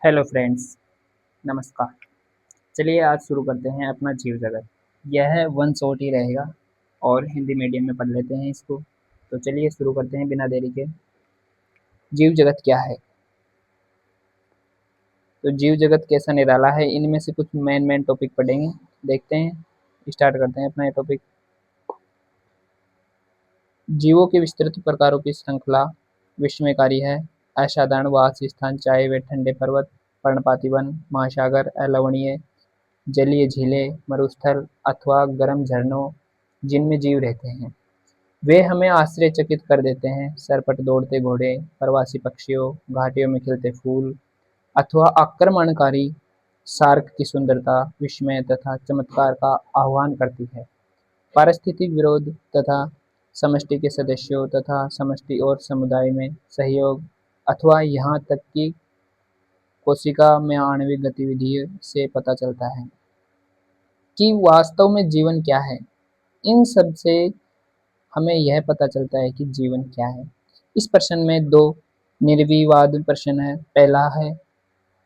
Hello friends, नमस्कार। चलिए आज शुरू करते हैं अपना जीव जगत। यह वन शॉट ही रहेगा और हिंदी मीडियम में पढ़ लेते हैं इसको। तो चलिए शुरू करते हैं बिना देरी के। जीव जगत क्या है? तो जीव जगत कैसा निराला है, इनमें से कुछ मेन मेन टॉपिक पढ़ेंगे। देखते हैं, स्टार्ट करते हैं अपना ये टॉपिक। जीवों के विस्तृत प्रकारों की श्रृंखला विस्मयकारी है। असाधारण वास स्थान, चाहे वे ठंडे पर्वत, पर्णपाती वन, महासागर, अलवणीय जलीय झीलें, मरुस्थल अथवा गर्म झरनों जिनमें जीव रहते हैं, वे हमें आश्चर्यचकित कर देते हैं। सर पर दौड़ते घोड़े, प्रवासी पक्षियों, घाटियों में खिलते फूल अथवा आक्रमणकारी शार्क की सुंदरता विस्मय तथा चमत्कार का आह्वान करती है। पारिस्थितिक विरोध तथा समष्टि के सदस्यों तथा समष्टि और समुदाय में सहयोग अथवा यहाँ तक कि कोशिका में आणविक गतिविधि से पता चलता है कि वास्तव में जीवन क्या है। इन सब से हमें यह पता चलता है कि जीवन क्या है। इस प्रश्न में दो निर्विवाद प्रश्न है। पहला है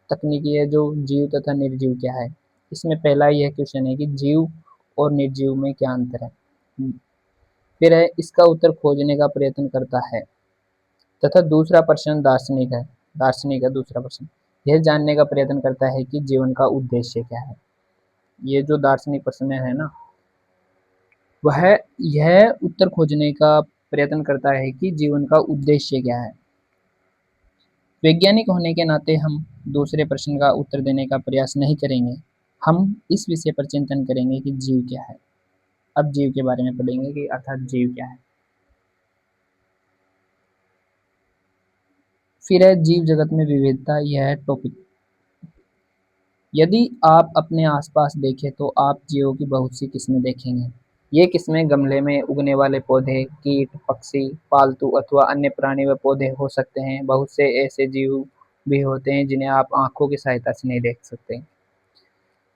तकनीकी है, जो जीव तथा निर्जीव क्या है। इसमें पहला यह क्वेश्चन है कि जीव और निर्जीव में क्या अंतर है। फिर है इसका उत्तर खोजने का प्रयत्न करता है। तथा दूसरा प्रश्न दार्शनिक है। दार्शनिक है दूसरा प्रश्न, यह जानने का प्रयत्न करता है कि जीवन का उद्देश्य क्या है। ये जो दार्शनिक प्रश्न है ना, वह यह उत्तर खोजने का प्रयत्न करता है कि जीवन का उद्देश्य क्या है। वैज्ञानिक होने के नाते हम दूसरे प्रश्न का उत्तर देने का प्रयास नहीं करेंगे। हम इस विषय पर चिंतन करेंगे कि जीव क्या है। अब जीव के बारे में पढ़ेंगे कि अर्थात जीव क्या है। फिर है जीव जगत में विविधता, यह है टॉपिक। यदि आप अपने आसपास देखें तो आप जीवों की बहुत सी किस्में देखेंगे। ये किस्में गमले में उगने वाले पौधे, कीट, पक्षी, पालतू अथवा अन्य प्राणी व पौधे हो सकते हैं। बहुत से ऐसे जीव भी होते हैं जिन्हें आप आंखों की सहायता से नहीं देख सकते।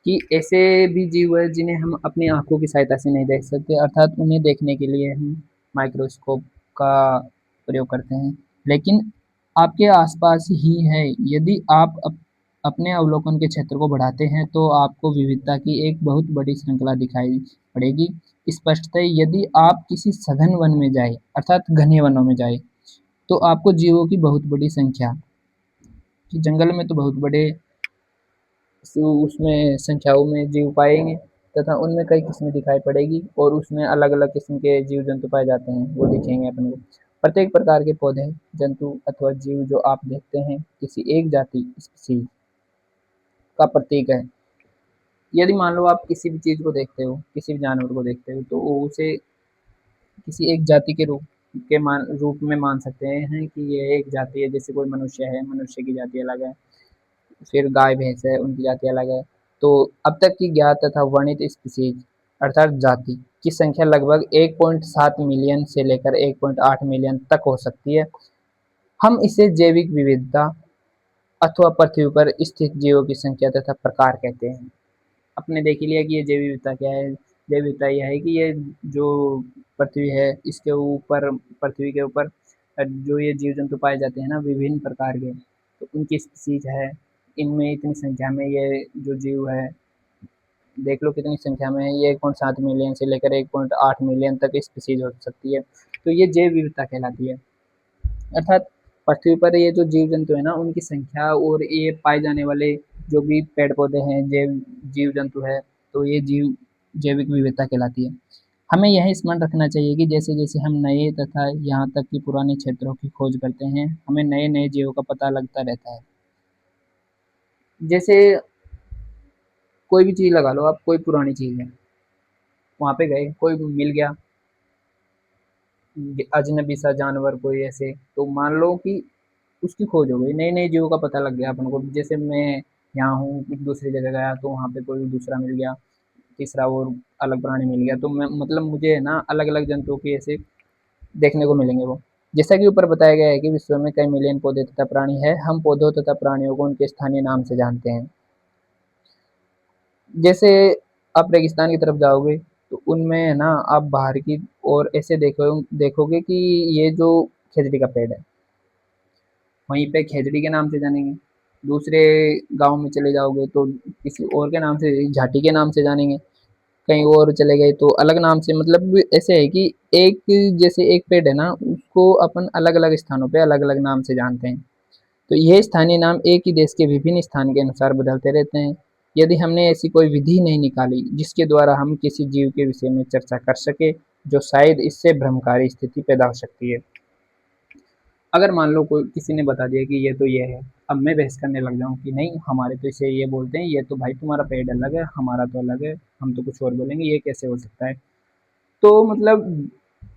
कि ऐसे भी जीव है जिन्हें हम अपनी आंखों की सहायता से नहीं देख सकते, अर्थात उन्हें देखने के लिए हम माइक्रोस्कोप का प्रयोग करते हैं। लेकिन आपके आसपास ही है। यदि आप अपने अवलोकन के क्षेत्र को बढ़ाते हैं तो आपको विविधता की एक बहुत बड़ी श्रृंखला दिखाई पड़ेगी। स्पष्टतः यदि आप किसी सघन वन में जाए, अर्थात घने वनों में जाए, तो आपको जीवों की बहुत बड़ी संख्या, कि जंगल में तो बहुत बड़े उसमें संख्याओं में जीव पाएंगे तथा उनमें कई किस्में दिखाई पड़ेगी और उसमें अलग अलग किस्म के जीव जंतु पाए जाते हैं, वो दिखेंगे अपन को। प्रत्येक प्रकार के पौधे, जंतु अथवा जीव जो आप देखते हैं किसी एक जाति स्पीशीज का प्रतीक है। यदि मान लो आप किसी भी चीज को देखते हो, किसी भी जानवर को देखते हो, तो वो उसे किसी एक जाति के रूप में मान सकते हैं कि ये एक जाति है। जैसे कोई मनुष्य है, मनुष्य की जाति अलग है। फिर गाय भैंस है, उनकी जाति अलग है। तो अब तक की ज्ञात तथा वर्णित स्पीशीज अर्थात जाति की संख्या लगभग 1.7 मिलियन से लेकर 1.8 मिलियन तक हो सकती है। हम इसे जैविक विविधता अथवा पृथ्वी पर स्थित जीवों की संख्या तथा प्रकार कहते हैं। आपने देख ही लिया कि ये जैव विविधता क्या है। जैव विविधता यह है कि ये जो पृथ्वी है, इसके ऊपर, पृथ्वी के ऊपर जो ये जीव जंतु पाए जाते हैं ना विभिन्न प्रकार के, तो उनकी स्पीसीज है। इनमें इतनी संख्या में ये जो जीव है, देख लो कितनी संख्या में है। ये 1.7 मिलियन से लेकर 1.8 मिलियन तक स्पीसीज हो सकती है। तो ये जैव विविधता कहलाती है। अर्थात पृथ्वी पर ये जो जीव जंतु है ना, उनकी संख्या और ये पाए जाने वाले जो भी पेड़ पौधे हैं, जैव जीव जंतु है, तो ये जीव जैविक विविधता कहलाती है। हमें यह स्मरण रखना चाहिए कि जैसे जैसे हम नए तथा यहाँ तक कि पुराने क्षेत्रों की खोज करते हैं, हमें नए नए जीवों का पता लगता रहता है। जैसे कोई भी चीज़ लगा लो आप, कोई पुरानी चीज़ है, वहाँ पे गए, कोई मिल गया अजनबी सा जानवर कोई ऐसे, तो मान लो कि उसकी खोज हो गई, नए नए जीवों का पता लग गया अपन को। जैसे मैं यहाँ हूँ, दूसरी जगह गया तो वहाँ पे कोई दूसरा मिल गया, तीसरा और अलग प्राणी मिल गया, तो मैं मतलब मुझे है ना अलग अलग जंतुओं की ऐसे देखने को मिलेंगे वो। जैसा कि ऊपर बताया गया है कि विश्व में कई मिलियन पौधे तथा प्राणी है। हम पौधों तथा प्राणियों को उनके स्थानीय नाम से जानते हैं। जैसे आप रेगिस्तान की तरफ जाओगे तो उनमें है ना, आप बाहर की और ऐसे देखोगे कि ये जो खेजड़ी का पेड़ है, वहीं पे खेजड़ी के नाम से जानेंगे। दूसरे गाँव में चले जाओगे तो किसी और के नाम से, झाटी के नाम से जानेंगे, कहीं और चले गए तो अलग नाम से। मतलब ऐसे है कि एक, जैसे एक पेड़ है ना, उसको अपन अलग-अलग स्थानों पे अलग-अलग नाम से जानते हैं। तो ये स्थानीय नाम एक ही देश के विभिन्न स्थान के अनुसार बदलते रहते हैं। यदि हमने ऐसी कोई विधि नहीं निकाली जिसके द्वारा हम किसी जीव के विषय में चर्चा कर सके, जो शायद इससे भ्रमकारी स्थिति पैदा हो सकती है। अगर मान लो कोई किसी ने बता दिया कि ये तो ये है, अब मैं बहस करने लग जाऊँ कि नहीं हमारे तो इसे ये बोलते हैं, ये तो भाई तुम्हारा पेड़ अलग है, हमारा तो अलग है, हम तो कुछ और बोलेंगे, ये कैसे हो सकता है? तो मतलब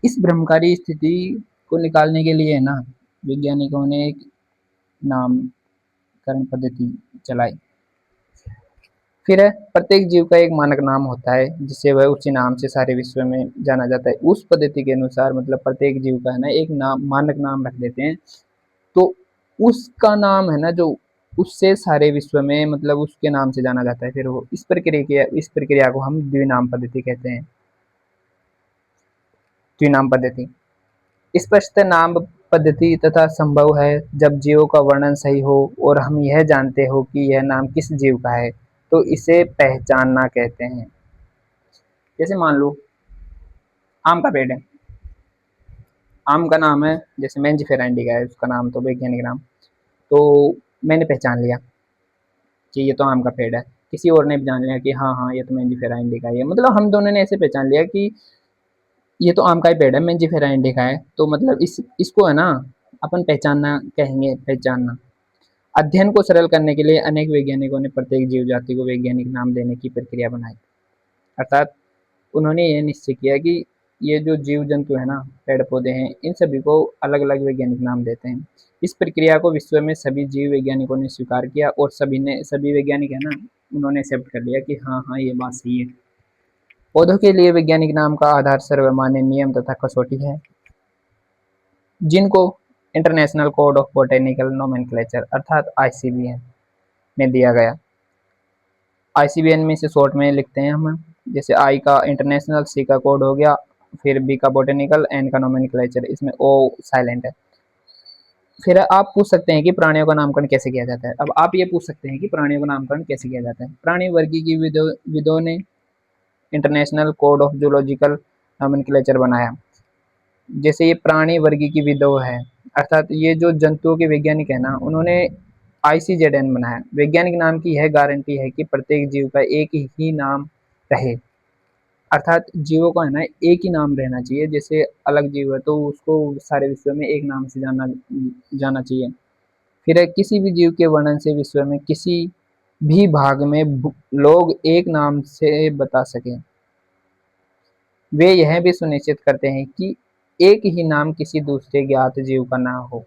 इस भ्रमकारी स्थिति को निकालने के लिए ना वैज्ञानिकों ने एक नामकरण पद्धति चलाई। फिर है, प्रत्येक जीव का एक मानक नाम होता है जिसे वह उसी नाम से सारे विश्व में जाना जाता है। उस पद्धति के अनुसार मतलब प्रत्येक जीव का है ना एक नाम, मानक नाम रख देते हैं। तो उसका नाम है ना जो उससे सारे विश्व में मतलब उसके नाम से जाना जाता है। फिर वो इस प्रक्रिया को हम द्विनाम पद्धति कहते हैं। द्विनाम पद्धति स्पष्ट नाम पद्धति तथा संभव है जब जीवों का वर्णन सही हो और हम यह जानते हो कि यह नाम किस जीव का है, तो इसे पहचानना कहते हैं। जैसे मान लो आम का पेड़ है, आम का नाम है जैसे मेंजिफेरा इंडिका है उसका नाम, तो वैज्ञानिक नाम। तो मैंने पहचान लिया कि ये तो आम का पेड़ है, किसी और ने भी जान लिया कि हाँ हाँ ये तो मेंजिफेरा इंडिका है। मतलब हम दोनों ने ऐसे पहचान लिया कि ये तो आम का ही पेड़ है, मेंजिफेरा इंडिका है। तो मतलब इसको है ना अपन पहचानना कहेंगे, पहचानना। अध्ययन को सरल करने के लिए अनेक वैज्ञानिकों ने प्रत्येक जीव जाति को वैज्ञानिक नाम देने की प्रक्रिया बनाई। अर्थात उन्होंने ये निश्चय किया कि ये जो जीव जंतु है ना, पेड़ पौधे हैं, इन सभी को अलग अलग वैज्ञानिक नाम देते हैं। इस प्रक्रिया को विश्व में सभी जीव वैज्ञानिकों ने स्वीकार किया और सभी वैज्ञानिक है ना, उन्होंने एक्सेप्ट कर लिया कि हाँ हाँ ये बात सही है। पौधों के लिए वैज्ञानिक नाम का आधार सर्वमान्य नियम तथा कसौटी है, जिनको international code of botanical nomenclature अर्थात आईसीबीएन में दिया गया। आईसीबीएन में से शॉर्ट में लिखते हैं हम, जैसे आई का इंटरनेशनल, सी का कोड हो गया, फिर बी का बोटेनिकल, एन का नोमेनक्लेचर, इसमें ओ साइलेंट है। फिर आप पूछ सकते हैं कि प्राणियों का नामकरण कैसे किया जाता है। अब आप ये पूछ सकते हैं कि प्राणियों का नामकरण कैसे किया जाता है। प्राणी वर्गीय विदों ने international code of zoological nomenclature बनाया। जैसे ये प्राणी वर्गीय की विदो है, अर्थात ये जो जंतुओं के वैज्ञानिक है ना, उन्होंने आईसीजेडएन बनाया। वैज्ञानिक नाम की यह गारंटी है कि प्रत्येक जीव का एक ही नाम रहे, अर्थात जीवों का है ना एक ही नाम रहना चाहिए। जैसे अलग जीव है तो उसको सारे विश्व में एक नाम से जाना जाना चाहिए। फिर है, किसी भी जीव के वर्णन से विश्व में किसी भी भाग में लोग एक नाम से बता सकें। वे यह भी सुनिश्चित करते हैं कि एक ही नाम किसी दूसरे ज्ञात जीव का ना हो,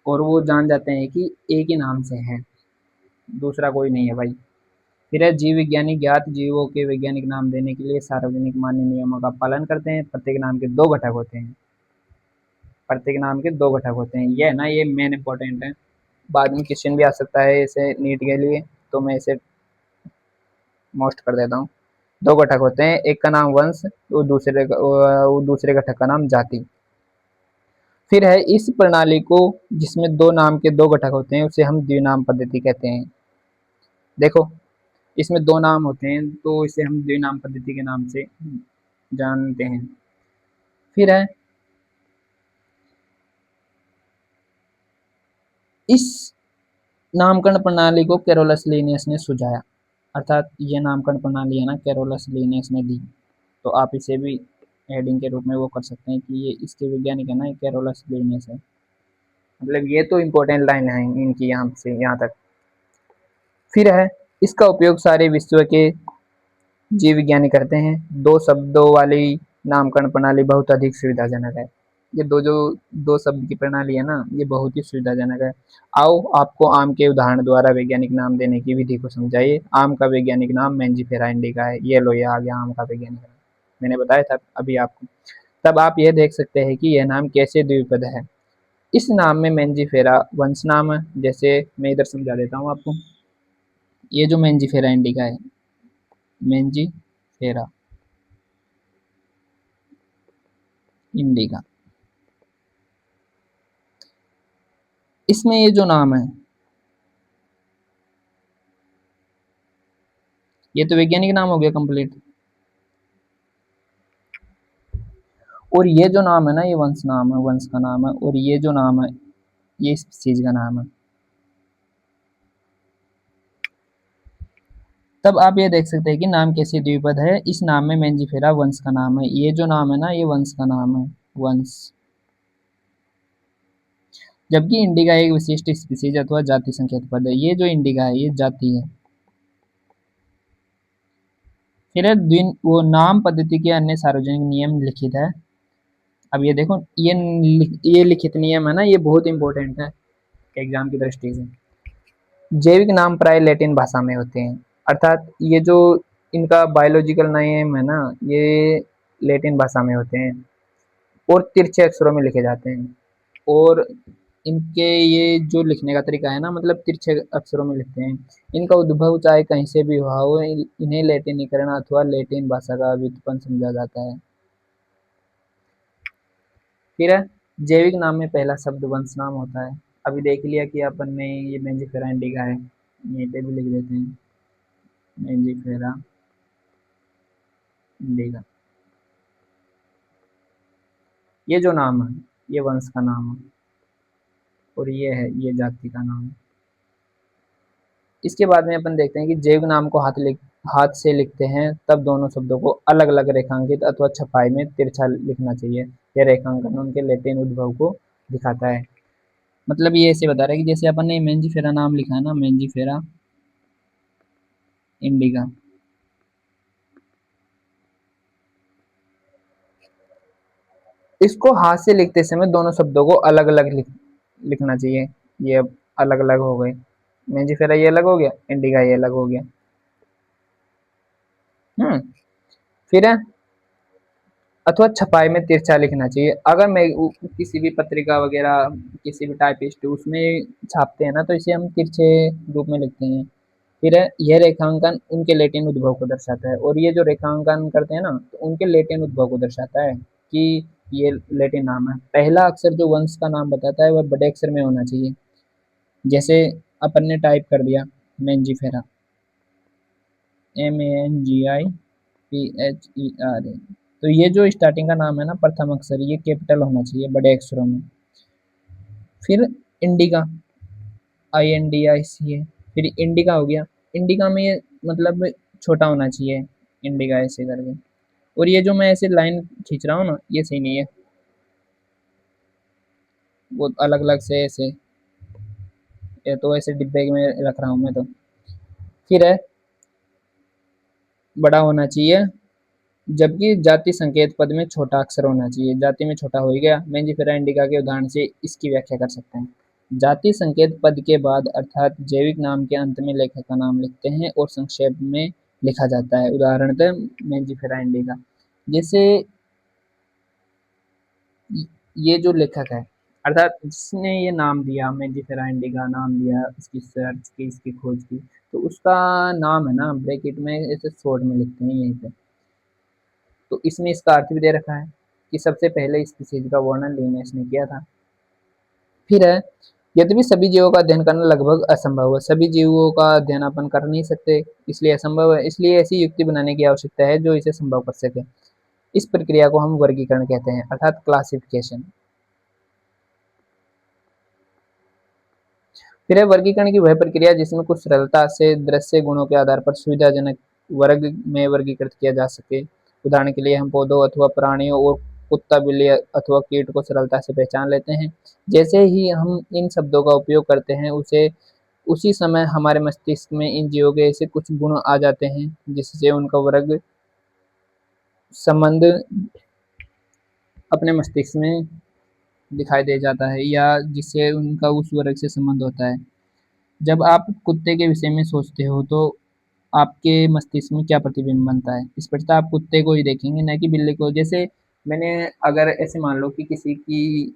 और वो जान जाते हैं कि एक ही नाम से हैं, दूसरा कोई नहीं है भाई। फिर है, जीव विज्ञानी ज्ञात जीवों के वैज्ञानिक नाम देने के लिए सार्वजनिक मान्य नियमों का पालन करते हैं। प्रत्येक नाम के दो घटक होते हैं। प्रत्येक नाम के दो घटक होते हैं, ये है ना ये मेन इंपॉर्टेंट है। बाद में क्वेश्चन भी आ सकता है इसे नीट के लिए, तो मैं इसे मोस्ट कर देता हूँ। दो घटक होते हैं, एक का नाम वंश, वो दूसरे घटक का नाम जाति। फिर है, इस प्रणाली को जिसमें दो नाम के दो घटक होते हैं उसे हम द्विनाम पद्धति कहते हैं। देखो इसमें दो नाम होते हैं तो इसे हम द्विनाम पद्धति के नाम से जानते हैं। फिर है, इस नामकरण प्रणाली को कैरोलस लिनियस ने सुझाया। अर्थात ये नामकरण प्रणाली है ना कैरोलस लिनियस ने दी। तो आप इसे भी हेडिंग के रूप में वो कर सकते हैं कि ये इसके वैज्ञानिक है ना कैरोलस लिनियस है। मतलब ये तो इम्पोर्टेंट लाइन है इनकी यहाँ से यहाँ तक। फिर है, इसका उपयोग सारे विश्व के जीव विज्ञानी करते हैं। दो शब्दों वाली नामकरण प्रणाली बहुत अधिक सुविधाजनक है। ये जो दो शब्द की प्रणाली है ना, ये बहुत ही सुविधाजनक है। आओ आपको आम के उदाहरण द्वारा वैज्ञानिक नाम देने की विधि को समझाइए। आम का वैज्ञानिक नाम मेंजिफेरा इंडिका है। ये लो, ये आ गया आम का वैज्ञानिक नाम, मैंने बताया था अभी आपको। तब आप यह देख सकते हैं कि यह नाम कैसे द्विपद है। इस नाम में मेंजिफेरा वंश नाम है, जैसे मैं इधर समझा देता हूँ आपको। ये जो मेंजिफेरा इंडिका है, मेंजिफेरा इंडिका, इसमें ये जो नाम है ये तो वैज्ञानिक नाम हो गया कंप्लीट। और ये जो नाम है ना, ये वंश नाम है, वंश का नाम है। और ये जो नाम है, ये इस चीज का नाम है। तब आप ये देख सकते हैं कि नाम कैसे द्विपद है। इस नाम में मेंजिफेरा वंश का नाम है। ये जो नाम है ना, ये वंश का नाम है, वंश। जबकि इंडिका एक विशिष्ट स्पीसीज अथवा जाति संकेत पद है। ये जो इंडिका है, ये जाति है। फिर है द्विन वो नाम पद्धति के अन्य सार्वजनिक नियम लिखित है। अब ये देखो, ये लिखित नियम है ना, ये बहुत इंपॉर्टेंट है एग्जाम की दृष्टि से। जैविक नाम प्राय लैटिन भाषा में होते हैं, अर्थात ये जो इनका बायोलॉजिकल नेम है ना, ये लैटिन भाषा में होते हैं और तिरछे अक्षरों में लिखे जाते हैं। और इनके ये जो लिखने का तरीका है ना, मतलब तिरछे अक्षरों में लिखते हैं। इनका उद्भव चाहे कहीं से भी हुआ हो, इन्हें लैटिनीकरण अथवा लैटिन भाषा का व्युत्पन्न समझा जाता है। फिर है जैविक नाम में पहला शब्द वंश नाम होता है। अभी देख लिया कि अपन ने ये मेंजिफेरा इंडिका है, यहीं पे भी लिख देते हैं मेंजिफेरा इंडिका। ये जो नाम है, ये वंश का नाम है। और ये है, ये जाति का नाम है। इसके बाद में अपन देखते हैं कि जैव नाम को हाथ से लिखते हैं, तब दोनों शब्दों को अलग अलग रेखांकित अथवा छपाई में तिरछा लिखना चाहिए। यह रेखांकन उनके लैटिन उद्भव को दिखाता है। मतलब ये ऐसे बता रहा है कि जैसे अपन ने मेंजिफेरा नाम लिखा है ना, मेंजिफेरा इंडिका, इसको हाथ से लिखते समय दोनों शब्दों को अलग अलग लिखना चाहिए। ये अब अलग अलग हो गए। मेंजिफेरा ये अलग हो गया, इंडिका ये अलग हो गया। फिर है अथवा छपाई में तिरछा लिखना चाहिए। अगर मैं किसी भी पत्रिका वगैरह, किसी भी टाइपिस्ट उसमें छापते हैं ना, तो इसे हम तिरछे रूप में लिखते हैं। फिर है यह रेखांकन उनके लैटिन उद्भव को दर्शाता है। और ये जो रेखांकन करते हैं ना, तो उनके लैटिन उद्भव को दर्शाता है कि ये लैटिन नाम है। पहला अक्षर जो वंश का नाम बताता है, वह बड़े अक्षर में होना चाहिए। जैसे अपन ने टाइप कर दिया मेंजिफेरा, MENGIPHERA, तो ये जो स्टार्टिंग का नाम है ना, प्रथम अक्षर, ये कैपिटल होना चाहिए, बड़े अक्षरों में। फिर इंडिका, INDICA, फिर इंडिका हो गया। इंडिका में ये मतलब छोटा होना चाहिए, इंडिका ऐसे करके। और ये जो मैं ऐसे लाइन खींच रहा हूँ ना, ये सही नहीं है, वो अलग अलग से ऐसे, ये तो ऐसे डिब्बे में रख रहा हूँ मैं तो। फिर है बड़ा होना चाहिए। जबकि जाति संकेत पद में छोटा अक्षर होना चाहिए। जाति में छोटा हो ही गया। मेंजिफेरा इंडिका के उदाहरण से इसकी व्याख्या कर सकते हैं। जाति संकेत पद के बाद अर्थात जैविक नाम के अंत में लेखक का नाम लिखते हैं और संक्षेप में लिखा जाता है। उदाहरणतः मेंजिफेरा इंडिका। जैसे ये जो लेखक है, अर्थात जिसने ये नाम दिया, मेंजिफेरा इंडिका नाम दिया, इसकी सर्च की, इसकी खोज की, तो उसका नाम है ना, ब्रैकेट में ऐसे शॉर्ट में लिखते हैं यहीं पे। तो इसमें इसका अर्थ भी दे रखा है कि सबसे पहले इस स्पीशीज का वर्णन लिनियस ने किया था। फिर है यद्यपि सभी जीवों का अध्ययन करना लगभग असंभव है। सभी जीवों का अध्ययन अपन कर नहीं सकते, इसलिए असंभव है। इसलिए ऐसी युक्ति बनाने की आवश्यकता है जो इसे संभव कर सके। इस प्रक्रिया को हम वर्गीकरण कहते हैं, अर्थात क्लासिफिकेशन। फिर है वर्गीकरण की वह प्रक्रिया जिसमें कुछ सरलता से दृश्य गुणों के आधार पर सुविधाजनक वर्ग में वर्गीकृत किया जा सके। उदाहरण के लिए हम पौधों अथवा प्राणियों और कुत्ता, बिल्ली अथवा कीट को सरलता से पहचान लेते हैं। जैसे ही हम इन शब्दों का उपयोग करते हैं, उसे उसी समय हमारे मस्तिष्क में इन जीवों के ऐसे कुछ गुण आ जाते हैं जिससे उनका वर्ग संबंध अपने मस्तिष्क में दिखाई दे जाता है, या जिससे उनका उस वर्ग से संबंध होता है। जब आप कुत्ते के विषय में सोचते हो, तो आपके मस्तिष्क में क्या प्रतिबिंब बनता है? इस प्रकार आप कुत्ते को ही देखेंगे, न कि बिल्ली को। जैसे मैंने अगर ऐसे मान लो कि किसी की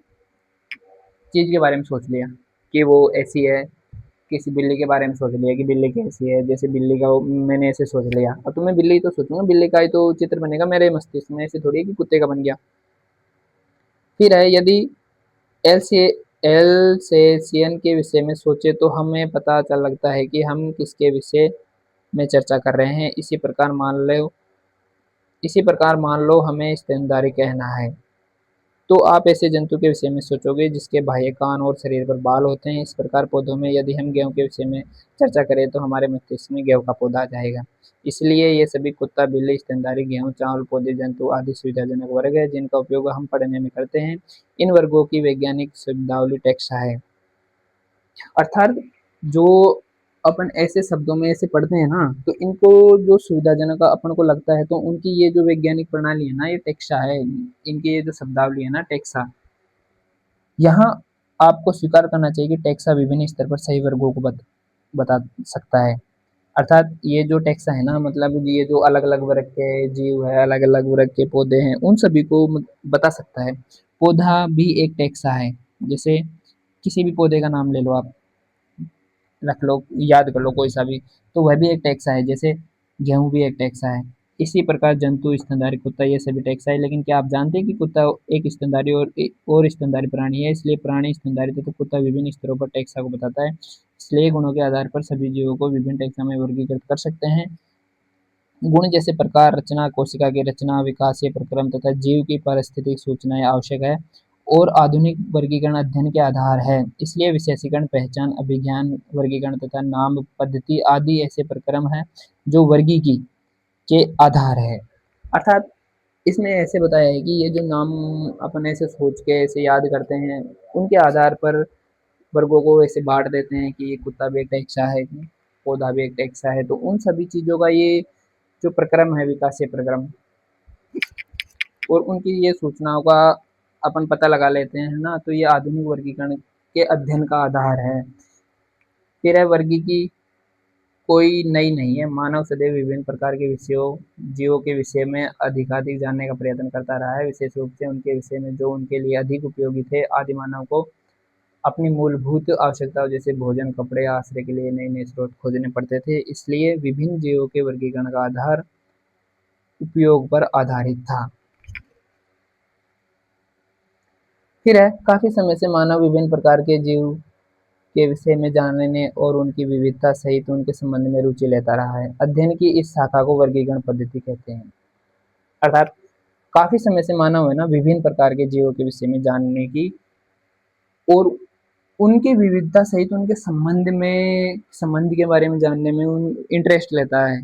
चीज़ के बारे में सोच लिया कि वो ऐसी है, किसी बिल्ली के बारे में सोच लिया कि बिल्ली कैसी है, जैसे बिल्ली का मैंने ऐसे सोच लिया, अब तो मैं बिल्ली तो सोचूंगा, बिल्ली का ही तो चित्र बनेगा मेरे मस्तिष्क में, ऐसे थोड़ी है कि कुत्ते का बन गया। फिर है यदि एल से एल्सेशियन के विषय में सोचे, तो हमें पता चल लगता है कि हम किसके विषय में चर्चा कर रहे हैं। इसी प्रकार मान लो हमें स्तनधारी कहना है, तो आप ऐसे जंतु के विषय में सोचोगे जिसके बाह्य कान और शरीर पर बाल होते हैं। इस प्रकार पौधों में यदि हम गेहूं के विषय में चर्चा करें तो हमारे मस्तिष्क में गेहूं का पौधा आ जाएगा। इसलिए ये सभी कुत्ता, बिल्ली, स्तनधारी, गेहूं, चावल, पौधे, जंतु आदि सुविधाजनक वर्ग है जिनका उपयोग हम पढ़ने में करते हैं। इन वर्गों की वैज्ञानिक शब्दावली टेक्सा है। अर्थात जो अपन ऐसे शब्दों में ऐसे पढ़ते हैं ना, तो इनको जो सुविधाजनक अपन को लगता है, तो उनकी ये जो वैज्ञानिक प्रणाली है ना, ये टेक्सा है। इनकी ये जो शब्दावली है ना, टेक्सा, यहाँ आपको स्वीकार करना चाहिए कि टेक्सा विभिन्न स्तर पर सही वर्गों को बता सकता है। अर्थात ये जो टेक्सा है ना, मतलब ये जो अलग अलग वर्ग के जीव है, अलग अलग वर्ग के पौधे हैं, उन सभी को बता सकता है। पौधा भी एक टेक्सा है। जैसे किसी भी पौधे का नाम ले लो आप, रख लो, याद कर लो कोई सा भी, तो वह भी एक टैक्सा है। जैसे गेहूं भी एक टैक्सा है। इसी प्रकार जंतु, स्तनधारी, कुत्ता, ये सभी टैक्सा है। लेकिन क्या आप जानते हैं कि कुत्ता एक स्तनधारी और स्तनधारी प्राणी है। इसलिए प्राणी, स्तनधारी तथा कुत्ता विभिन्न स्तरों पर टैक्सा को बताता है। इसलिए गुणों के आधार पर सभी जीवों को विभिन्न टैक्सा में वर्गीकृत कर सकते हैं। गुण जैसे प्रकार, रचना, कोशिका की रचना, विकासीय प्रक्रम तथा जीव की पारिस्थितिक सूचनाएं आवश्यक है और आधुनिक वर्गीकरण अध्ययन के आधार है। इसलिए विशेषीकरण, पहचान, अभिज्ञान, वर्गीकरण तथा नाम पद्धति आदि ऐसे प्रक्रम हैं जो वर्गीकी के आधार है। अर्थात इसमें ऐसे बताया है कि ये जो नाम अपन ऐसे सोच के ऐसे याद करते हैं, उनके आधार पर वर्गों को ऐसे बांट देते हैं कि ये कुत्ता भी एक टैक्सा है, पौधा भी एक टैक्सा है। तो उन सभी चीज़ों का ये जो प्रक्रम है, विकासीय प्रक्रम, और उनकी ये सूचनाओं का अपन पता लगा लेते हैं ना, तो ये आधुनिक वर्गीकरण के अध्ययन का आधार है। फिर है वर्गीकी कोई नई नहीं है। मानव सदैव विभिन्न प्रकार के विषयों, जीवों के विषय में अधिकाधिक जानने का प्रयत्न करता रहा है, विशेष रूप से उनके विषय में जो उनके लिए अधिक उपयोगी थे। आदि मानव को अपनी मूलभूत आवश्यकताओं जैसे भोजन, कपड़े, आश्रय के लिए नए नए स्रोत खोजने पड़ते थे। इसलिए विभिन्न जीवों के वर्गीकरण का आधार उपयोग पर आधारित था। फिर है काफी समय से मानव विभिन्न प्रकार के जीव के विषय में जानने और उनकी विविधता सहित उनके संबंध में रुचि लेता रहा है। अध्ययन की इस शाखा को वर्गीकरण पद्धति कहते हैं। अर्थात काफी समय से मानव है ना, विभिन्न प्रकार के जीवों के विषय में जानने की और उनके विविधता सहित उनके संबंध के बारे में जानने में इंटरेस्ट लेता है।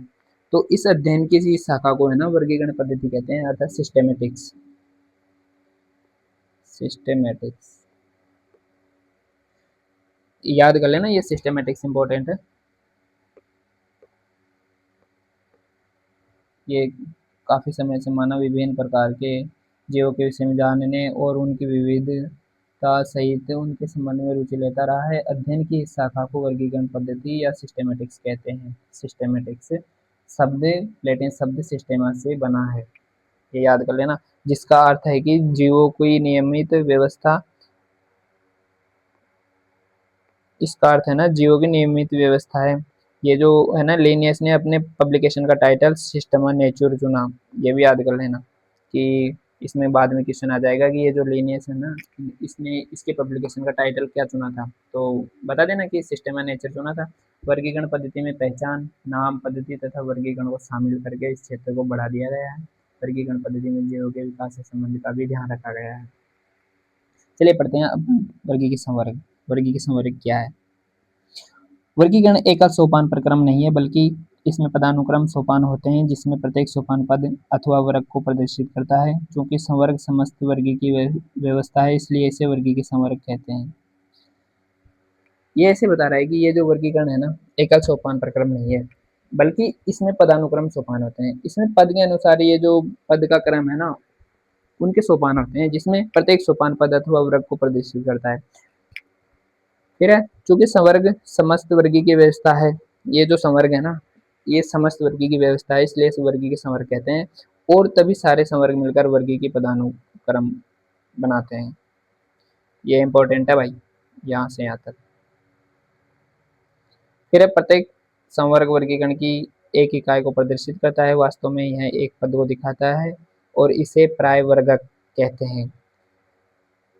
तो इस अध्ययन की इस शाखा को है ना वर्गीकरण पद्धति कहते हैं, अर्थात सिस्टेमेटिक्स। सिस्टेमेटिक्स याद कर लेना, ये सिस्टेमेटिक्स इंपॉर्टेंट है। ये काफी समय से मानव विभिन्न प्रकार के जीवों के विषय में जानने और उनकी विविधता सहित उनके संबंध में रुचि लेता रहा है। अध्ययन की इस शाखा को वर्गीकरण पद्धति या सिस्टेमेटिक्स कहते हैं। सिस्टेमेटिक्स शब्द लैटिन शब्द सिस्टेमा से बना है, ये याद कर लेना, जिसका अर्थ है कि जीवों की नियमित व्यवस्था। इसका अर्थ है ना जीवों की नियमित व्यवस्था है। ये जो है ना, लेनियस ने अपने पब्लिकेशन का टाइटल सिस्टमा नेचुर चुना। ये भी याद कर लेना कि इसमें बाद में क्वेश्चन आ जाएगा कि ये जो लेनियस है ना, इसने इसके पब्लिकेशन का टाइटल क्या चुना था, तो बता देना कि सिस्टमा नेचर चुना था। वर्गीकरण पद्धति में पहचान, नाम, पद्धति तथा वर्गीकरण को शामिल करके इस क्षेत्र को बढ़ा दिया गया है। वर्गीकरण पद्धति में जीवों के विकास से संबंधित का भी ध्यान रखा गया है। चलिए पढ़ते हैं अब वर्गीकरण वर्ग। वर्गीकरण वर्ग क्या है? वर्गीकरण एकल सोपान प्रक्रम नहीं है, बल्कि इसमें पदानुक्रम सोपान होते हैं जिसमें प्रत्येक सोपान पद अथवा वर्ग को प्रदर्शित करता है। चूंकि संवर्ग समस्त वर्गी की व्यवस्था है, इसलिए इसे वर्गी के संवर्ग कहते हैं। ये ऐसे बता रहा है कि ये जो वर्गीकरण है ना, एकल सोपान प्रक्रम नहीं है, बल्कि इसमें पदानुक्रम सोपान होते हैं। इसमें पद के अनुसार ये जो पद का क्रम है ना, उनके सोपान होते हैं जिसमें प्रत्येक सोपान पद अथवा वर्ग को प्रदर्शित करता है। फिर है चूंकि संवर्ग समस्त वर्गी की व्यवस्था है, ये जो संवर्ग है ना, ये समस्त वर्गी की व्यवस्था है, इसलिए इस वर्गी के संवर्ग कहते हैं। और तभी सारे संवर्ग मिलकर वर्गी की पदानुक्रम बनाते हैं। ये इंपॉर्टेंट है भाई, यहाँ से यहाँ तक। फिर है प्रत्येक संवर्ग वर्गीकरण की एक इकाई को प्रदर्शित करता है। वास्तव में यह एक पद को दिखाता है और इसे प्राय वर्गक कहते हैं।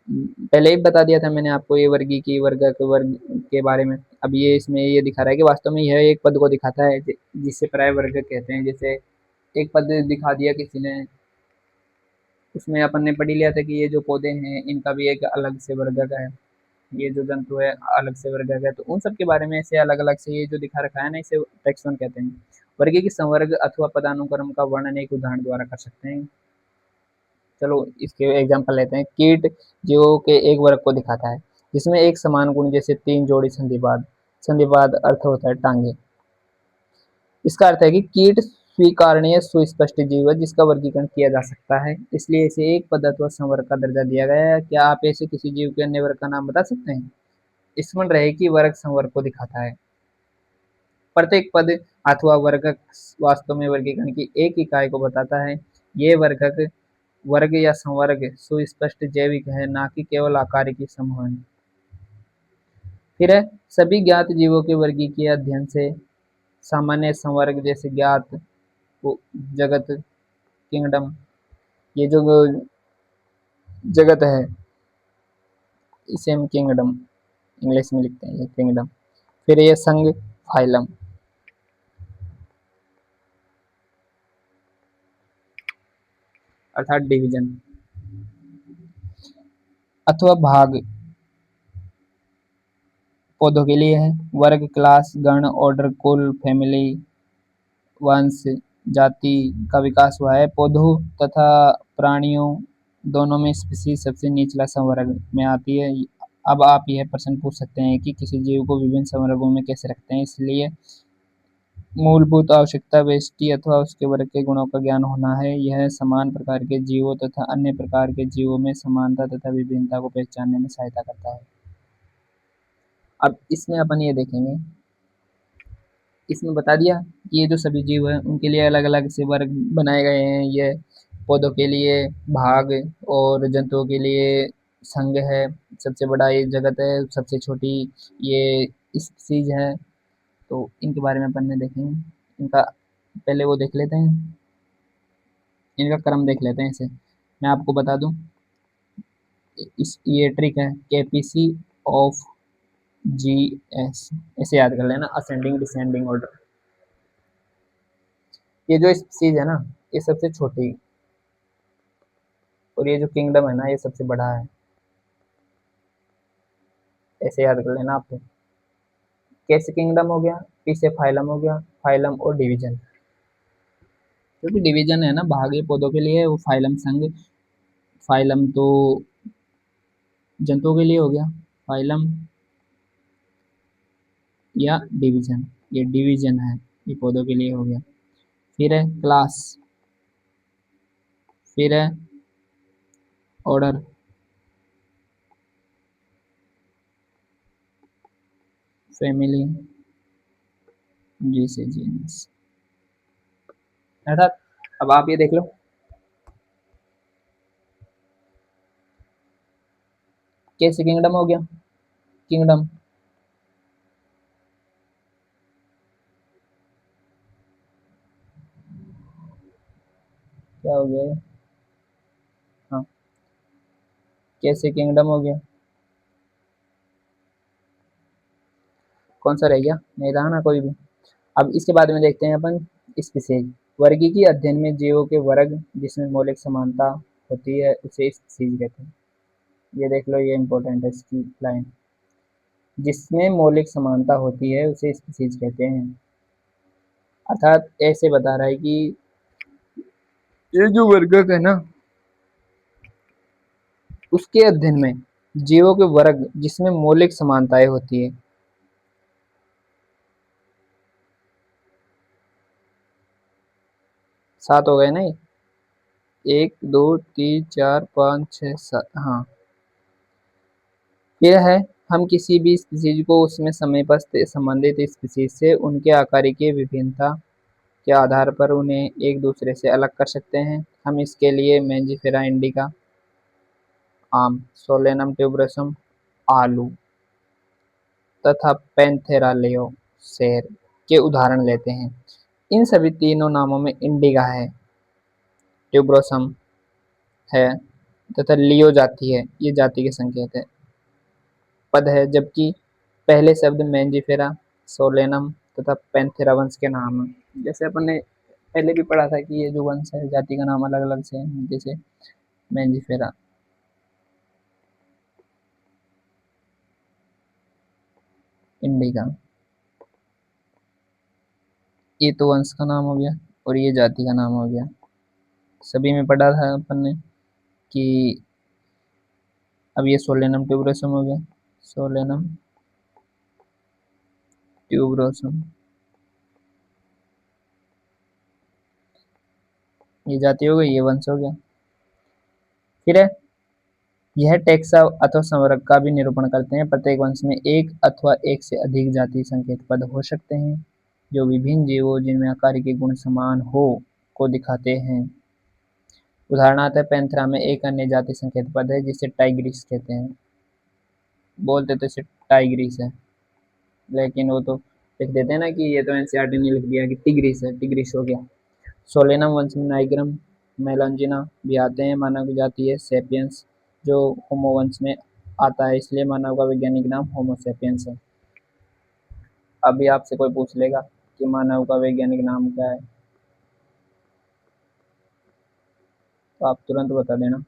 पहले ही बता दिया था मैंने आपको ये वर्गीकी वर्ग के बारे में। अब ये इसमें ये दिखा रहा है कि वास्तव में यह एक पद को दिखाता है जिसे प्राय वर्ग कहते हैं। जैसे एक पद दिखा दिया किसी ने, उसमें अपन ने पढ़ ही लिया था कि ये जो पौधे हैं इनका भी एक अलग से वर्ग है, ये जो जंतु है अलग से वर्ग है। तो उन सब के बारे में ऐसे अलग अलग से ये जो दिखा रखा है ना, इसे टेक्सोन कहते हैं। वर्गीय की संवर्ग अथवा पदानुक्रम का वर्णन एक उदाहरण द्वारा कर सकते हैं। चलो इसके एग्जांपल लेते हैं। कीट जीवों के एक वर्ग को दिखाता है जिसमें एक समान गुण, जैसे 3 जोड़ी संधिपाद। संधिपाद अर्थ होता है टांगे। इसका अर्थ है कि कीट स्वीकारणीय सुस्पष्ट जीव है जिसका वर्गीकरण किया जा सकता है, इसलिए इसे एक पद अथवा संवर्ग का दर्जा दिया गया है। क्या आप ऐसे किसी जीव के अन्य वर्ग का नाम बता सकते हैं? स्मरण रहे कि वर्ग संवर्ग को दिखाता है। प्रत्येक पद अथवा वर्गक वास्तव में वर्गीकरण की एक इकाई को बताता है। ये वर्गक वर्ग या संवर्ग सुस्पष्ट जैविक है, ना कि केवल आकारिक समूह है। फिर है, सभी ज्ञात जीवों के वर्गीकीय अध्ययन से सामान्य संवर्ग जैसे ज्ञात जगत किंगडम, ये जो जगत है इसे हम किंगडम इंग्लिश में लिखते हैं, ये किंगडम। फिर ये संघ फाइलम, अर्थात डिवीजन अथवा भाग पौधों के लिए है। वर्ग क्लास गण ऑर्डर कुल फैमिली वंश जाति का विकास हुआ है। पौधों तथा प्राणियों दोनों में स्पीशीज सबसे निचला संवर्ग में आती है। अब आप यह प्रश्न पूछ सकते हैं कि किसी जीव को विभिन्न संवर्गों में कैसे रखते हैं। इसलिए मूलभूत आवश्यकता व्यष्टि अथवा उसके वर्ग के गुणों का ज्ञान होना है। यह समान प्रकार के जीवों तथा अन्य प्रकार के जीवों में समानता तथा विभिन्नता को पहचानने में सहायता करता है। अब इसमें अपन ये देखेंगे, इसमें बता दिया कि ये जो सभी जीव हैं उनके लिए अलग अलग से वर्ग बनाए गए हैं। ये पौधों के लिए भाग और जंतुओं के लिए संघ है। सबसे बड़ा ये जगत है, सबसे छोटी ये स्पीशीज है। तो इनके बारे में अपन ने देखेंगे। इनका पहले वो देख लेते हैं, इनका क्रम देख लेते हैं। इसे मैं आपको बता दूं, इस ये ट्रिक है केपीसी ऑफ जी एस, ऐसे याद कर लेना, असेंडिंग डिसेंडिंग ऑर्डर। ये जो स्पीसीज है ना, ये सबसे छोटी, और ये जो किंगडम है ना, ये सबसे बड़ा है। ऐसे याद कर लेना आपको। कैसे किंगडम हो गया, पी से फाइलम हो गया, फाइलम और डिवीजन। क्योंकि डिवीजन है ना भाग ये पौधों के लिए, वो फाइलम संघ, फाइलम तो जंतुओं के लिए हो गया, फाइलम या डिवीजन, ये डिवीजन है, ये पौधों के लिए हो गया। फिर है क्लास, फिर है ऑर्डर, फैमिली, जी से जीनस। अर्थात अब आप ये देख लो, कैसे किंगडम हो गया, किंगडम क्या हो गया ये? हाँ, कैसे किंगडम हो गया, कौन सा रह गया, नहीं रहा ना कोई भी। अब इसके बाद में देखते हैं अपन स्पीसीज। वर्गीकी अध्ययन में जीवों के वर्ग जिसमें मौलिक समानता होती है उसे स्पीसीज कहते हैं। ये देख लो, ये इंपॉर्टेंट है इसकी लाइन, जिसमें मौलिक समानता होती है उसे स्पीसीज कहते हैं। अर्थात ऐसे बता रहा है कि ये जो वर्गक है ना, उसके अध्ययन में जीवों के वर्ग जिसमें मौलिक समानताएं होती है। 7 हो गए ना ये, 1 2 3 4 5 6 7, हाँ। यह है, हम किसी भी स्पीसीज को उसमें समीपस्थ संबंधित स्पीसीज से उनके आकारिकी विभिन्नता के आधार पर उन्हें एक दूसरे से अलग कर सकते हैं। हम इसके लिए मैंजिफेरा इंडिका आम, सोलेनम ट्यूबरसम आलू तथा पैंथेरा लेओ शेर के उदाहरण लेते हैं। इन सभी तीनों नामों में इंडिका है, ट्यूबरोसम है, तथा लियो जाति है, ये जाति के संकेत है, पद है, जबकि पहले शब्द मेंजिफेरा, सोलेनम तथा पैंथेरा वंश के नाम है। जैसे अपन ने पहले भी पढ़ा था कि ये जो वंश है जाति का नाम अलग अलग से है, जैसे मेंजिफेरा, इंडिका, ये तो वंश का नाम हो गया और ये जाति का नाम हो गया। सभी में पढ़ा था अपन ने कि अब ये सोलेनम ट्यूबरोसम हो गया, सोलेनम ट्यूबरोसम, ये जाति हो गई, ये वंश हो गया। फिर है, यह टैक्सा अथवा संवर्ग का भी निरूपण करते हैं। प्रत्येक वंश में एक अथवा एक से अधिक जाति संकेत पद हो सकते हैं जो विभिन्न जीवों जिनमें आकार के गुण समान हो को दिखाते हैं। उदाहरणार्थ पैंथेरा में एक अन्य जाति संकेत पद है जिसे टाइग्रिस कहते हैं, बोलते तो इसे टाइग्रिस है, लेकिन वो तो लिख देते हैं ना कि ये तो एनसीईआरटी ने लिख दिया कि टिग्रिस है, टिग्रिस हो गया। सोलेनम वंश में नाइग्रम, मेलांजिना भी आते हैं। मानव की जाति है सेपियंस जो होमो वंश में आता है, इसलिए मानव का वैज्ञानिक नाम होमो सेपियंस है। अभी आपसे कोई पूछ लेगा कि मानव का वैज्ञानिक नाम क्या है, तो आप तुरंत बता देना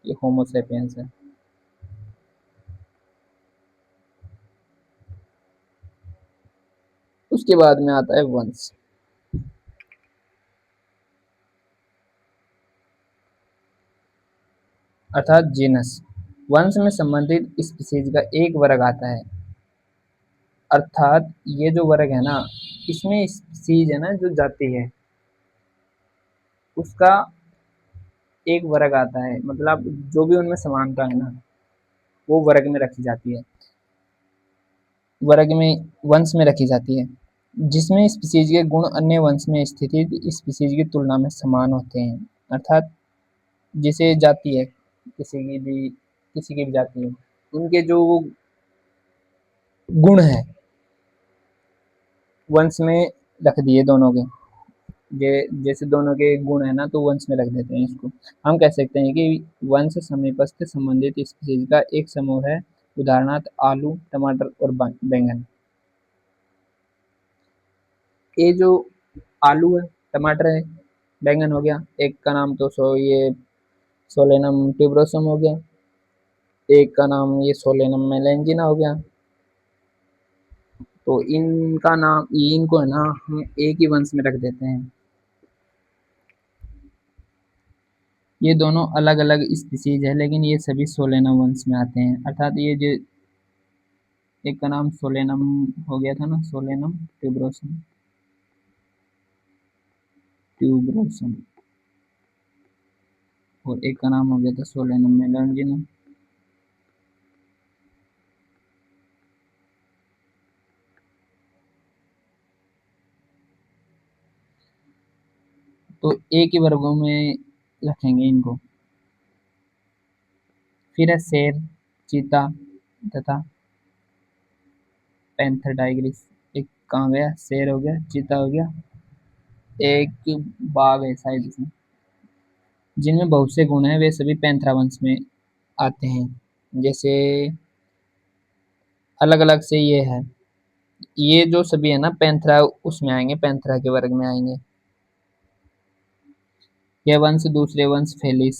कि होमो सेपियंस है। उसके बाद में आता है वंश, अर्थात जीनस। वंश में संबंधित स्पीशीज का एक वर्ग आता है, अर्थात ये जो वर्ग है ना, इसमें स्पीशीज है ना, जो जाति है उसका एक वर्ग आता है, मतलब जो भी उनमें समानता है ना वो वर्ग में रखी जाती है, वर्ग में वंश में रखी जाती है, जिसमें स्पीशीज के गुण अन्य वंश में स्थित स्पीशीज की तुलना में समान होते हैं। अर्थात जिसे जाति है, किसी की भी जाति है, उनके जो गुण है वंश में रख दिए दोनों के, जैसे दोनों के गुण है ना तो वंश में रख देते हैं इसको। हम कह सकते हैं कि वंश समीपस्थ संबंधित स्पीशीज का एक समूह है। उदाहरणार्थ आलू, टमाटर और बैंगन। ये जो आलू है, टमाटर है, बैंगन हो गया, एक का नाम तो ये सोलेनम ट्यूबरोसम हो गया, एक का नाम ये सोलेनम मेलेंजिना हो गया। तो इनका नाम, इनको है ना हम एक ही वंश में रख देते हैं। ये दोनों अलग अलग स्पीशीज है लेकिन ये सभी सोलेनम वंश में आते हैं। अर्थात ये जो एक का नाम सोलेनम हो गया था ना, सोलेनम ट्यूबरोसम, ट्यूबरोसम, और एक का नाम हो गया था सोलेनम मेलेंजिना। तो एक ही वर्गों में रखेंगे इनको। फिर है शेर, चीता तथा पैंथर टाइग्रिस। एक कहाँ गया, शेर हो गया, चीता हो गया, एक बाघ है शायद इसमें, जिनमें बहुत से गुण हैं, वे सभी पैंथरा वंश में आते हैं। जैसे अलग अलग से ये है, ये जो सभी है ना पैंथरा उसमें आएंगे, पैंथरा के वर्ग में आएंगे। यह वंश दूसरे वंश फेलिस,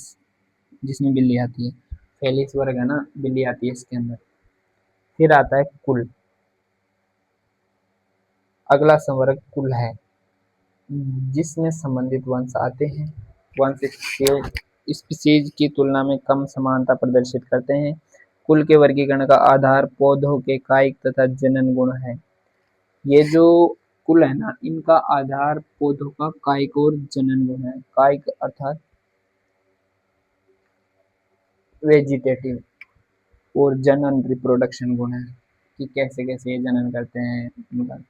जिसमें बिल्ली आती है, फेलिस वर्ग है ना, बिल्ली आती है इसके अंदर। फिर आता है कुल, अगला संवर्ग कुल है जिसमें संबंधित वंश आते हैं। वंश के स्पीशीज की तुलना में कम समानता प्रदर्शित करते हैं। कुल के वर्गीकरण का आधार पौधों के कायिक तथा जनन गुण है। ये जो कुल है ना, इनका आधार पौधों का कायिक और जनन गुण है। कायिक अर्थात वेजिटेटिव, और जनन रिप्रोडक्शन गुण है कि कैसे कैसे ये जनन करते हैं, उनका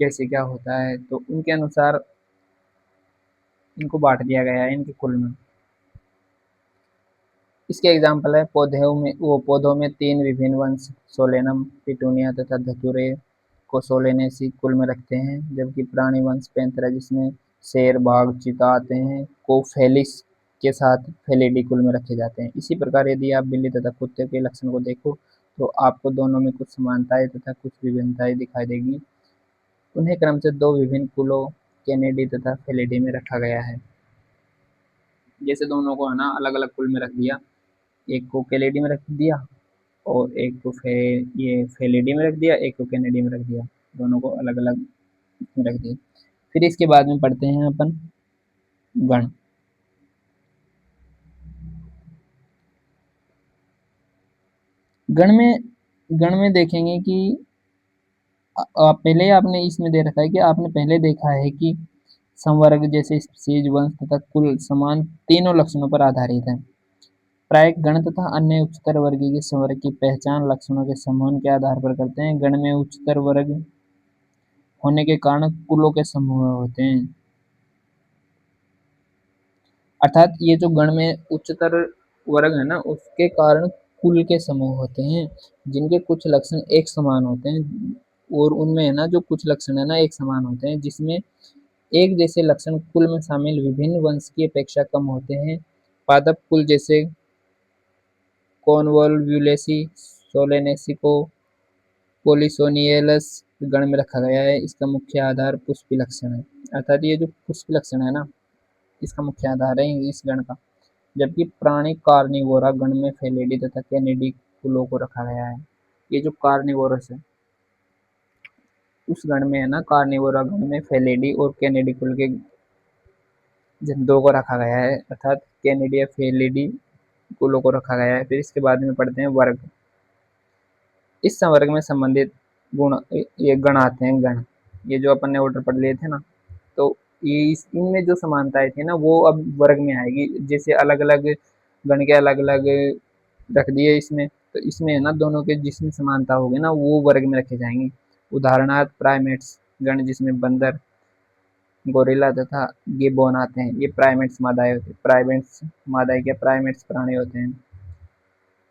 कैसे क्या होता है, तो उनके अनुसार इनको बांट दिया गया है इनके कुल में। इसके एग्जाम्पल है पौधों में तीन विभिन्न वंश सोलेनम, पिटूनिया तथा धतूरे को सोलेनेसी कुल में रखते हैं, जबकि प्राणी वंश पैंथेरा जिसमें शेर, बाघ, चीता आते हैं, को फेलिस के साथ फेलिडी कुल में रखे जाते हैं। इसी प्रकार यदि आप बिल्ली तथा कुत्ते के लक्षण को देखो तो आपको दोनों में कुछ समानताएं तथा कुछ विभिन्नताएं दिखाई देगी। उन्हें क्रम से दो विभिन्न कुलों कैनिडी तथा फेलिडी में रखा गया है। जैसे दोनों को है ना अलग अलग कुल में रख दिया, एक को कैनिडी में रख दिया और एक को ये फेलिडी में रख दिया, एक को कैनिडी में रख दिया, दोनों को अलग अलग में रख दिया। फिर इसके बाद में पढ़ते हैं अपन गण। गण में देखेंगे कि पहले आपने इसमें दे रखा है कि आपने पहले देखा है कि संवर्ग जैसे स्पीशीज, वंश तथा कुल समान तीनों लक्षणों पर आधारित है। प्राय गण तथा अन्य उच्चतर वर्गीय संवर्ग की पहचान लक्षणों के समूह के आधार पर करते हैं। गण में उच्चतर वर्ग होने के कारण कुलों के समूह होते हैं। अर्थात ये जो गण में उच्चतर वर्ग है ना उसके कारण कुल के समूह होते हैं जिनके कुछ लक्षण एक समान होते हैं, और उनमें है ना जो कुछ लक्षण है ना एक समान होते हैं, जिसमें एक जैसे लक्षण कुल में शामिल विभिन्न वंश की अपेक्षा कम होते हैं। पादप कुल जैसे कॉनवोल्वुलेसी, सोलेनेसी को पोलिसोनियलस गण में रखा गया है। इसका मुख्य आधार पुष्पी लक्षण है। अर्थात ये जो पुष्पी लक्षण है ना इसका मुख्य आधार है इस गण का। जबकि प्राणी कार्निवोरा गण में फेलिडी तथा कैनिडी कुलों को रखा गया है। ये जो कार्निवोरस है उस गण में है ना कार्निवोरा गण में फेलिडी और कैनिडी कुल के जंतुओं को रखा गया है, अर्थात कैनिडी या फेलिडी कुलों को रखा गया है। फिर इसके बाद में पढ़ते हैं वर्ग। इस संवर्ग में संबंधित गुण ये गण आते हैं। गण ये जो अपन ने ऑर्डर पढ़ लिए थे ना, तो ये इनमें जो समानताएं थी ना वो अब वर्ग में आएगी। जैसे अलग अलग गण के अलग अलग रख दिए इसमें, तो इसमें है ना दोनों के जिसमें समानता होगी ना वो वर्ग में रखे जाएंगे। उदाहरणार्थ प्राइमेट्स गण जिसमें बंदर, गोरिल्ला तथा गिबोन आते हैं, ये प्राइमेट्स मादाएं होती हैं। प्राइमेट्स मादाएं क्या प्राइमेट्स प्राणी होते हैं।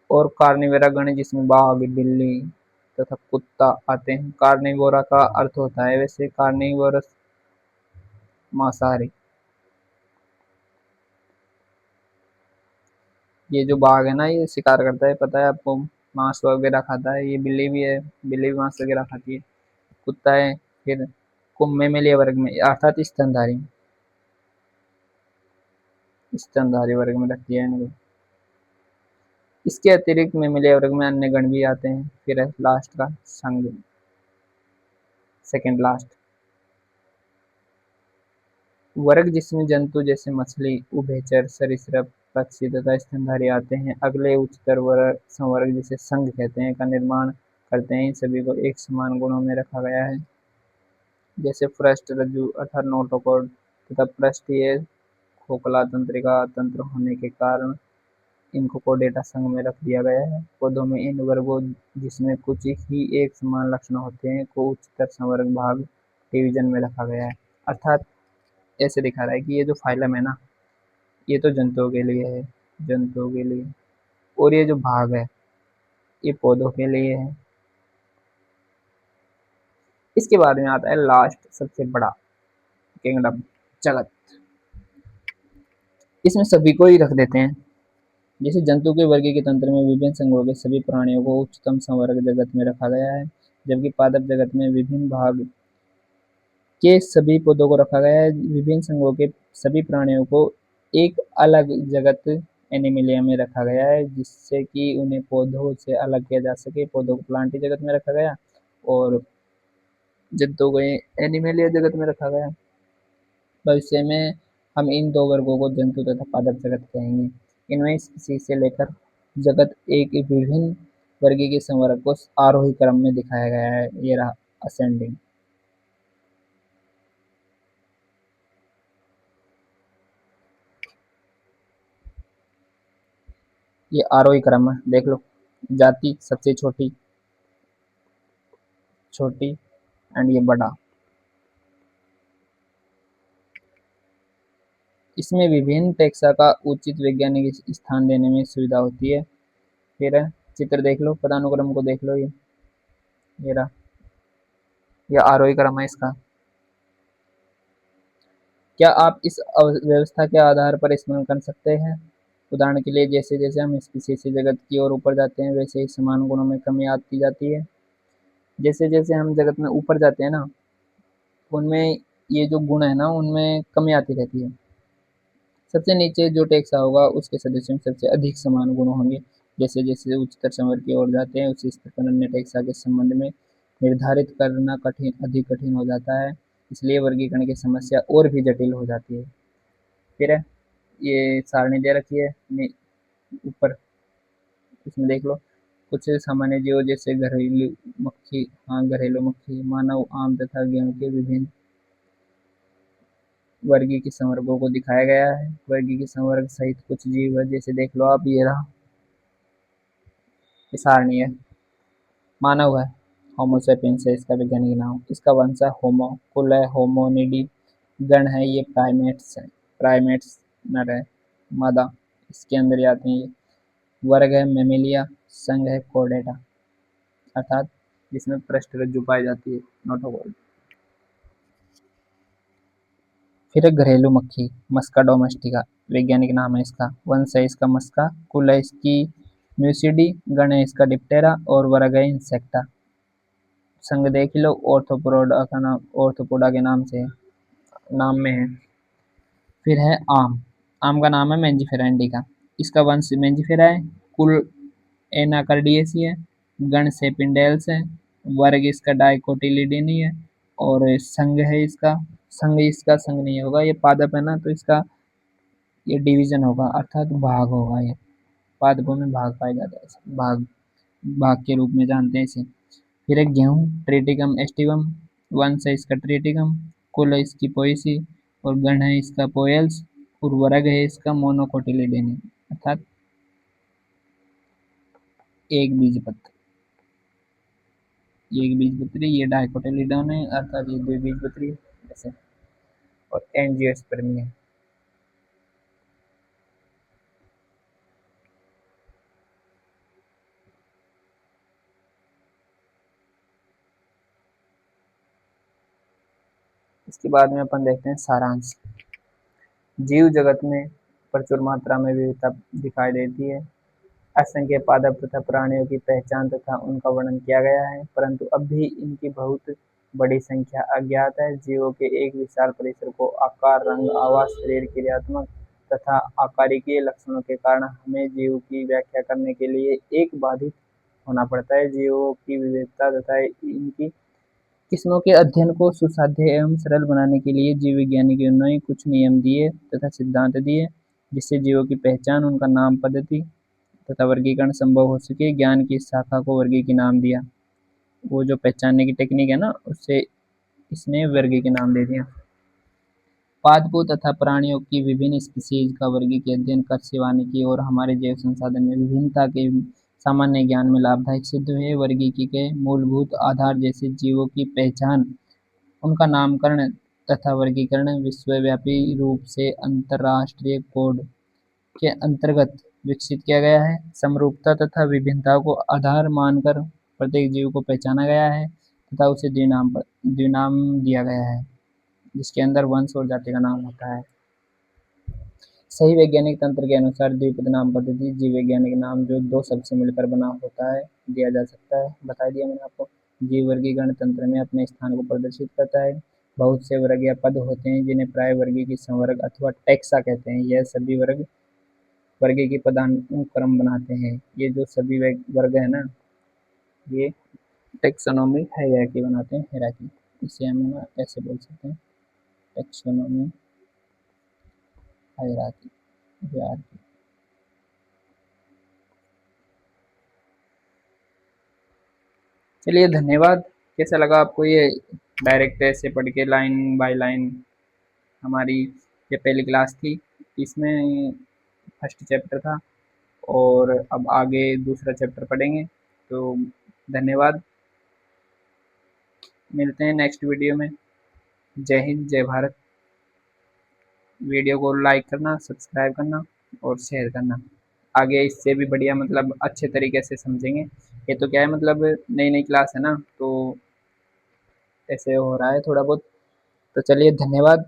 और कार्निवोरा गण जिसमें बाघ, बिल्ली तथा कुत्ता आते हैं। कार्निवोरा का अर्थ होता है वैसे कार्निवोरस मांसाहारी। ये जो बाघ है ना ये शिकार करता है, पता है आपको, मांस वगैरह खाता है। ये बिल्ली भी है, बिल्ली भी मांस वगैरह खाती है। कुत्ता है फिर को मेमेलिया वर्ग में अर्थात स्तनधारी वर्ग में रख दिया है इनको। इसके अतिरिक्त मेमेलिया वर्ग में अन्य गण भी आते हैं। फिर है लास्ट का संघ, सेकेंड लास्ट वर्ग जिसमें जंतु जैसे मछली, उभयचर, सरीसृप, पक्षी तथा स्तनधारी आते हैं। अगले उच्चतर वर्ग संवर्ग जिसे संघ कहते हैं का निर्माण करते हैं। इन सभी को एक समान गुणों में रखा गया है। जैसे पृष्ठ, रज्जु अर्थात नोटोकॉर्ड तथा पृष्ठीय खोखला तंत्रिका तंत्र होने के कारण इनको कोर्डेटा संघ में रख दिया गया है। पौधों में इन वर्गों जिसमें कुछ ही एक समान लक्षण होते हैं को उच्चतर संवर्ग भाग डिवीजन में रखा गया है। अर्थात ऐसे दिखा रहा है कि ये जो फाइलम है ना ये तो जंतुओं के लिए है, जंतुओं के लिए, और ये जो भाग है ये पौधों के लिए है। इसके बाद में आता है लास्ट सबसे बड़ा किंगडम, जगत। इसमें सभी को ही रख देते हैं। जैसे जंतु के वर्गीय के तंत्र में विभिन्न संघों के सभी प्राणियों को उच्चतम संवर्ग जगत में रखा गया है, जबकि पादप जगत में विभिन्न भाग के सभी पौधों को रखा गया है। विभिन्न संघों के सभी प्राणियों को एक अलग जगत एनिमिलिया में रखा गया है, जिससे कि उन्हें पौधों से अलग किया जा सके। पौधों को प्लांटी जगत में रखा गया और जंतुओं को एनिमिलिया जगत में रखा गया। भविष्य में हम इन दो वर्गों को जंतु तथा पादप जगत कहेंगे। इनमें स्पीशीज से लेकर जगत एक विभिन्न वर्गीय के संवर्ग को आरोही क्रम में दिखाया गया है। ये रहा असेंडिंग। ये आरोही क्रम है, देख लो। जाति सबसे छोटी, छोटी एंड ये बड़ा। इसमें विभिन्न टैक्सा का उचित वैज्ञानिक स्थान देने में सुविधा होती है। फिर चित्र देख लो, पदानुक्रम को देख लो। ये रहा, ये आरोही क्रम है इसका। क्या आप इस व्यवस्था के आधार पर स्मरण कर सकते हैं? उदाहरण के लिए जैसे जैसे हम इस किसी से जगत की ओर ऊपर जाते हैं वैसे ही समान गुणों में कमी आती जाती है। जैसे जैसे हम जगत में ऊपर जाते हैं ना, उनमें ये जो गुण है ना उनमें कमी आती रहती है। सबसे नीचे जो टेक्सा होगा उसके सदस्यों में सबसे अधिक समान गुण होंगे। जैसे जैसे उच्चतर संवर्ग की ओर जाते हैं उसी स्तर पर अन्य टेक्सा के संबंध में निर्धारित करना अधिक कठिन हो जाता है। इसलिए वर्गीकरण की समस्या और भी जटिल हो जाती है। फिर है ये सारणी दे रखी है ऊपर, इसमें देख लो। कुछ सामान्य जीव जैसे घरेलू मक्खी, हाँ घरेलू मक्खी, मानव, आम तथा गेहूं के विभिन्न वर्गीय संवर्गों को दिखाया गया है। वर्गीय संवर्ग सहित कुछ जीव है जैसे देख लो आप, ये रहा, ये सारणी है। मानव है, होमो सेपियंस है इसका वैज्ञानिक नाम, इसका वंश है होमो, कुल है होमोनिडी, गण है ये प्राइमेट्स है, प्राइमेट्स नर है, मादा इसके अंदर ही आते हैं ये। वर्ग है मेमेलिया, संघ है कोर्डेटा, अर्थात जिसमें पृष्ठरज्जु पाई जाती है, नोटोकॉर्ड। फिर है घरेलू मक्खी, मस्का डोमेस्टिका, वैज्ञानिक नाम है इसका, वंश है इसका मस्का, कुल है इसकी म्यूसिडी, गण है इसका डिप्टेरा और वर्ग है इंसेक्टा। संघ देख लो, ऑर्थोपोडा का नाम, ऑर्थोपोडा के नाम से नाम में है। फिर है आम, आम का नाम है मेंजिफेरा इंडिका, इसका वंश मेंजिफेरा है, कुल एनाकार्डियेसी है, गण सेपिंडेल्स है, वर्ग इसका डाइकोटिलिडीनी है और संघ है इसका, संघ इसका संघ नहीं होगा, ये पादप है ना तो इसका ये डिवीजन होगा अर्थात भाग होगा। ये पादपों में भाग पाया जाता है, भाग, भाग के रूप में जानते हैं इसे। फिर एक गेहूं, ट्रिटिकम एस्टिवम, वंश है इसका ट्रिटिकम, कुल है इसकी पोएसी और गण है इसका पोएल्स और वर्ग है इसका मोनोकोटिलिडनी, अर्थात एक बीजपत्र। ये एक बीजपत्री, ये डाइकोटिलिडन है अर्थात ये द्विबीजपत्री ऐसे, और एंजियोस्पर्मी है। इसके बाद में अपन देखते हैं सारांश। जीव जगत में प्रचुर मात्रा में विविधता दिखाई देती है। असंख्य पादप तथा प्राणियों की पहचान तथा उनका वर्णन किया गया है, परंतु अब भी इनकी बहुत बड़ी संख्या अज्ञात है। जीवों के एक विशाल परिसर को आकार, रंग, आवाज, शरीर, क्रियात्मक तथा आकारिकीय लक्षणों के कारण हमें जीव की व्याख्या करने के लिए एक बाधित होना पड़ता है। जीवों की विविधता तथा इनकी किस्मों के अध्ययन को सुसाध्य एवं सरल बनाने के लिए जीव वैज्ञानिकों ने कुछ नियम दिए तथा सिद्धांत दिए, जिससे जीवों की पहचान, उनका नाम, पद्धति तथा वर्गीकरण संभव हो सके। ज्ञान की इस शाखा को वर्गीय के नाम दिया। वो जो पहचानने की टेक्निक है ना, उससे इसने वर्गीय के नाम दे दिया। पादपों तथा प्राणियों की विभिन्न स्पीशीज का वर्गीय के अध्ययन कर शिवानिकी और हमारे जैव संसाधन में विभिन्नता के सामान्य ज्ञान में लाभदायक सिद्ध हुए। वर्गीकी के मूलभूत आधार जैसे जीवों की पहचान, उनका नामकरण तथा वर्गीकरण विश्वव्यापी रूप से अंतरराष्ट्रीय कोड के अंतर्गत विकसित किया गया है। समरूपता तथा विभिन्नता को आधार मानकर प्रत्येक जीव को पहचाना गया है तथा उसे द्विनाम दिया गया है, जिसके अंदर वंश और जाति का नाम होता है। सही वैज्ञानिक तंत्र के अनुसार द्विपद नाम पद्धति जीव वैज्ञानिक नाम जो दो शब्द से मिलकर बना होता है दिया जा सकता है। बता दिया मैंने आपको। जीव वर्गीकरण तंत्र में अपने स्थान को प्रदर्शित करता है। बहुत से वर्ग या पद होते हैं जिन्हें प्राय वर्गीय की संवर्ग अथवा टैक्सा कहते हैं। यह सभी वर्ग वर्गीय की पदानुक्रम बनाते हैं। ये जो सभी वर्ग है ना, ये टेक्सोनोमी हायरार्की बनाते हैं, हायरार्की। इसे हम ऐसे बोल सकते हैं, टेक्सोनोमी हायरार्की, हायरार्की। चलिए धन्यवाद। कैसा लगा आपको ये डायरेक्ट ऐसे पढ़ के लाइन बाय लाइन? हमारी ये पहली क्लास थी, इसमें फर्स्ट चैप्टर था और अब आगे दूसरा चैप्टर पढ़ेंगे। तो धन्यवाद, मिलते हैं नेक्स्ट वीडियो में। जय हिंद, जय भारत। वीडियो को लाइक करना, सब्सक्राइब करना और शेयर करना। आगे इससे भी बढ़िया मतलब अच्छे तरीके से समझेंगे। ये तो क्या है मतलब नई नई क्लास है ना, तो ऐसे हो रहा है थोड़ा बहुत। तो चलिए धन्यवाद।